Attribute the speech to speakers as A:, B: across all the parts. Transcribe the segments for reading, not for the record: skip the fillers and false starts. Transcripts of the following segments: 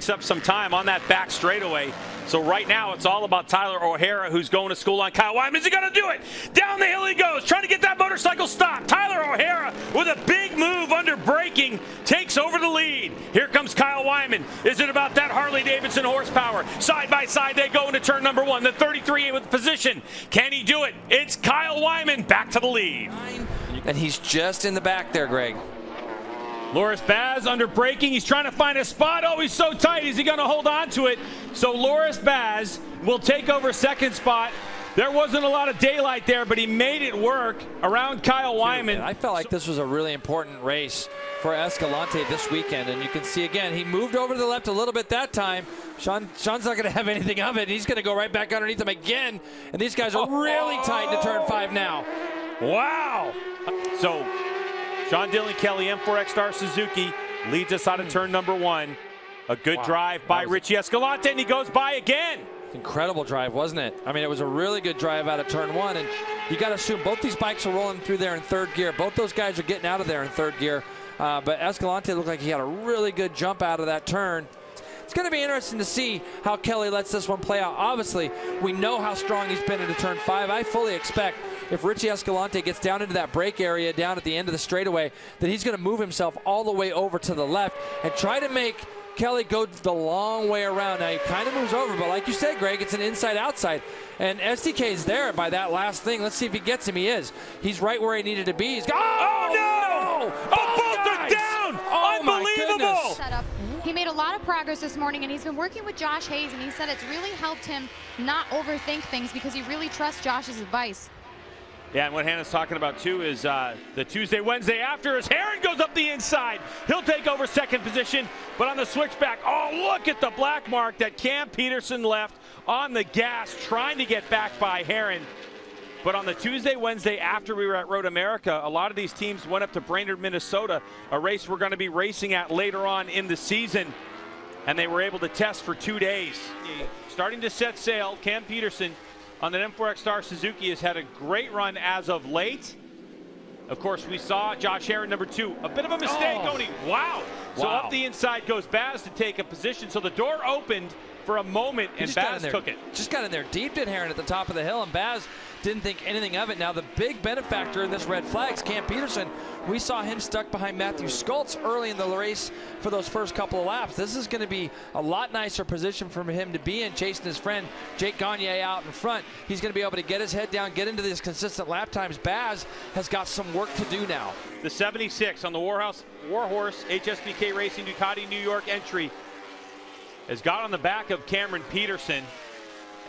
A: takes up some time on that back straightaway. So right now it's all about Tyler Ohara, who's going to school on Kyle Wyman. Is he going to do it? Down the hill he goes, trying to get that motorcycle stopped. Tyler Ohara with a big move under braking takes over the lead. Here comes Kyle Wyman. Is it about that Harley-Davidson horsepower? Side by side they go into turn number 1. The 33 with position. Can he do it? It's Kyle Wyman back to the lead.
B: And he's just in the back there, Greg.
A: Loris Baz under braking. He's trying to find a spot. Oh, he's so tight. Is he going to hold on to it? So Loris Baz will take over second spot. There wasn't a lot of daylight there, but he made it work around Kyle Wyman.
B: I felt like this was a really important race for Escalante this weekend. And you can see, again, he moved over to the left a little bit that time. Sean's not going to have anything of it. He's going to go right back underneath him again. And these guys are really tight into turn 5 now.
A: Wow. So Sean Dillon Kelly, M4X Star Suzuki, leads us out of turn number 1. A good drive by Richie Escalante, and he goes by again.
B: Incredible drive, wasn't it? I mean, it was a really good drive out of turn 1, and you got to assume both these bikes are rolling through there in third gear. Both those guys are getting out of there in third gear, but Escalante looked like he had a really good jump out of that turn. It's going to be interesting to see how Kelly lets this one play out. Obviously, we know how strong he's been into turn 5. I fully expect if Richie Escalante gets down into that brake area down at the end of the straightaway, that he's going to move himself all the way over to the left and try to make Kelly go the long way around. Now, he kind of moves over, but like you said, Greg, it's an inside-outside. And SDK is there by that last thing. Let's see if he gets him. He is. He's right where he needed to be. He's got,
A: oh, no! Oh, both are down!
B: Oh,
A: unbelievable!
C: Setup. He made a lot of progress this morning, and he's been working with Josh Hayes, and he said it's really helped him not overthink things because he really trusts Josh's advice.
A: Yeah, and what Hannah's talking about, too, is the Tuesday, Wednesday after as Herron goes up the inside. He'll take over second position, but on the switchback, oh, look at the black mark that Cam Peterson left on the gas, trying to get back by Herron. But on the Tuesday, Wednesday after we were at Road America, a lot of these teams went up to Brainerd, Minnesota, a race we're going to be racing at later on in the season, and they were able to test for 2 days. Starting to set sail, Cam Peterson on the M4X Star Suzuki has had a great run as of late. Of course, we saw Josh Herron, number 2. A bit of a mistake, Oni. Wow. So up the inside goes Baz to take a position. So the door opened for a moment, and Baz took it.
B: Just got in there deep in Herron at the top of the hill, and Baz didn't think anything of it. Now, the big benefactor in this red flag is Cam Peterson. We saw him stuck behind Matthew Sculptz early in the race for those first couple of laps. This is going to be a lot nicer position for him to be in, chasing his friend Jake Gagne out in front. He's going to be able to get his head down, get into these consistent lap times. Baz has got some work to do now.
A: The 76 on the Warhorse HSBK Racing Ducati New York entry has got on the back of Cameron Peterson.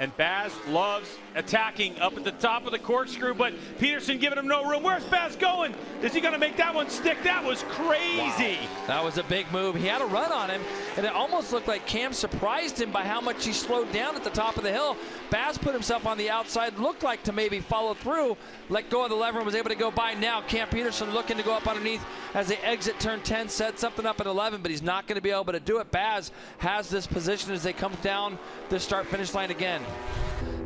A: And Baz loves attacking up at the top of the corkscrew, but Peterson giving him no room. Where's Baz going? Is he going to make that one stick? That was crazy.
B: Wow. That was a big move. He had a run on him, and it almost looked like Cam surprised him by how much he slowed down at the top of the hill. Baz put himself on the outside, looked like to maybe follow through, let go of the lever, and was able to go by. Now Cam Peterson looking to go up underneath as they exit turn 10, set something up at 11, but he's not going to be able to do it. Baz has this position as they come down the start-finish line again.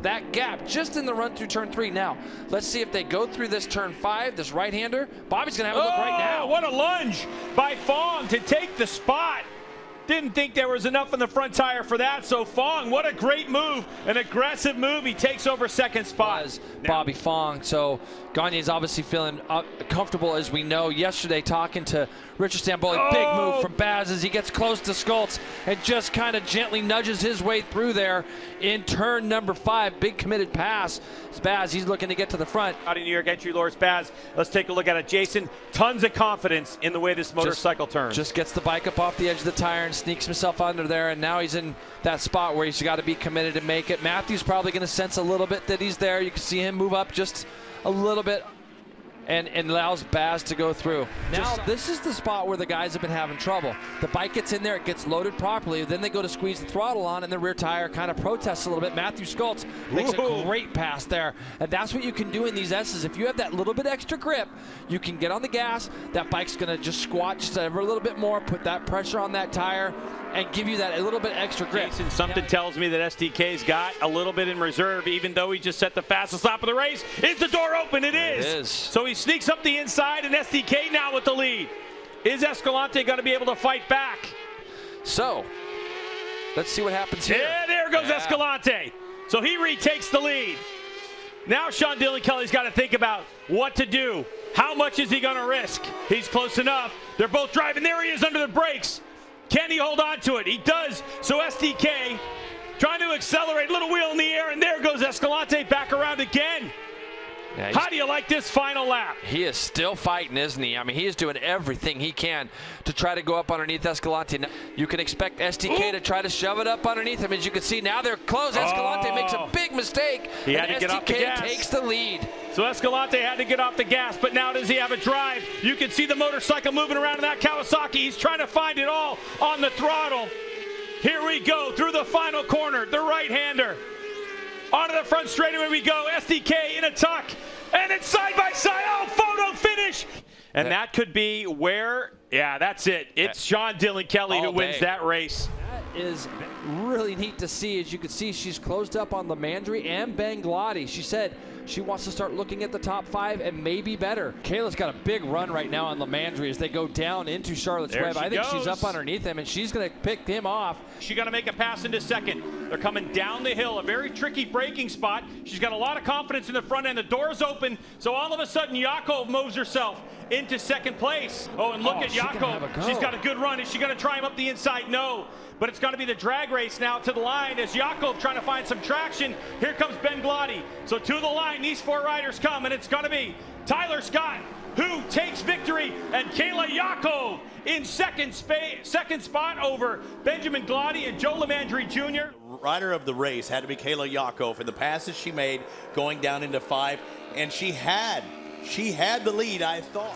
B: That gap just in the run through turn 3. Now, let's see if they go through this turn 5, this right-hander. Bobby's going to have a look right now.
A: What a lunge by Fong to take the spot. Didn't think there was enough in the front tire for that. So Fong, what a great move, an aggressive move. He takes over second spot.
B: Bobby Fong. So Gagne's obviously feeling comfortable, as we know. Yesterday, talking to Richard Stamboli, big move from Baz as he gets close to Sculptz and just kind of gently nudges his way through there in turn number 5. Big committed pass. It's Baz, he's looking to get to the front.
A: Out of New York entry, Loris Baz. Let's take a look at it. Jason, tons of confidence in the way this motorcycle turns.
B: Just gets the bike up off the edge of the tire and sneaks himself under there, and now he's in that spot where he's got to be committed to make it. Matthew's probably going to sense a little bit that he's there. You can see him move up just a little bit and allows Baz to go through. Now, this is the spot where the guys have been having trouble. The bike gets in there, it gets loaded properly, then they go to squeeze the throttle on, and the rear tire kind of protests a little bit. Matthew Sculptz makes a great pass there, and that's what you can do in these S's. If you have that little bit extra grip, you can get on the gas. That bike's going to just squat just ever a little bit more, put that pressure on that tire, and give you that a little bit extra grip.
A: Jason, something tells me that SDK's got a little bit in reserve, even though he just set the fastest lap of the race. Is the door open? It is.
B: It is.
A: So he sneaks up the inside, and SDK now with the lead. Is Escalante going to be able to fight back?
B: So, Let's see what happens here.
A: Yeah, there goes Escalante. So he retakes the lead. Now Sean Dylan Kelly's got to think about what to do. How much is he going to risk? He's close enough. They're both driving. There he is under the brakes. Can he hold on to it? He does. So SDK trying to accelerate, little wheel in the air, and there goes Escalante back around again.
B: Yeah,
A: how do you like this final lap?
B: He is still fighting, isn't he? I mean, he is doing everything he can to try to go up underneath Escalante. Now, you can expect SDK to try to shove it up underneath him. As you can see, now they're close. Escalante makes a big mistake.
A: He had to get off the gas.
B: SDK takes the lead.
A: So Escalante had to get off the gas, but now does he have a drive? You can see the motorcycle moving around in that Kawasaki. He's trying to find it all on the throttle. Here we go through the final corner, the right-hander. Onto the front straightaway we go. SDK in a tuck. And it's side by side. Oh, photo finish. And that could be where, yeah, that's it. It's Sean Dylan Kelly who wins that race.
B: That is really neat to see. As you can see, she's closed up on Lemandry and Bangladesh. She said she wants to start looking at the top 5 and maybe better. Kayla's got a big run right now on Lemandry as they go down into Charlotte's Web. I think she's up underneath him, and she's going to pick him off.
A: She's going to make a pass into second. They're coming down the hill, a very tricky braking spot. She's got a lot of confidence in the front end. The door's open, so all of a sudden Yakov moves herself into second place. Oh, and look at Yakov. She's got a good run. Is she going to try him up the inside? No. But it's going to be the drag race now to the line as Yakov trying to find some traction. Here comes Ben Glady. So to the line, these 4 riders come, and it's going to be Tyler Scott who takes victory, and Kayla Yakov in second spot over Benjamin Glady and Joe Lemandry Jr.
D: Rider of the race had to be Kayla Yakov, and the passes she made going down into 5, and she had the lead, I thought.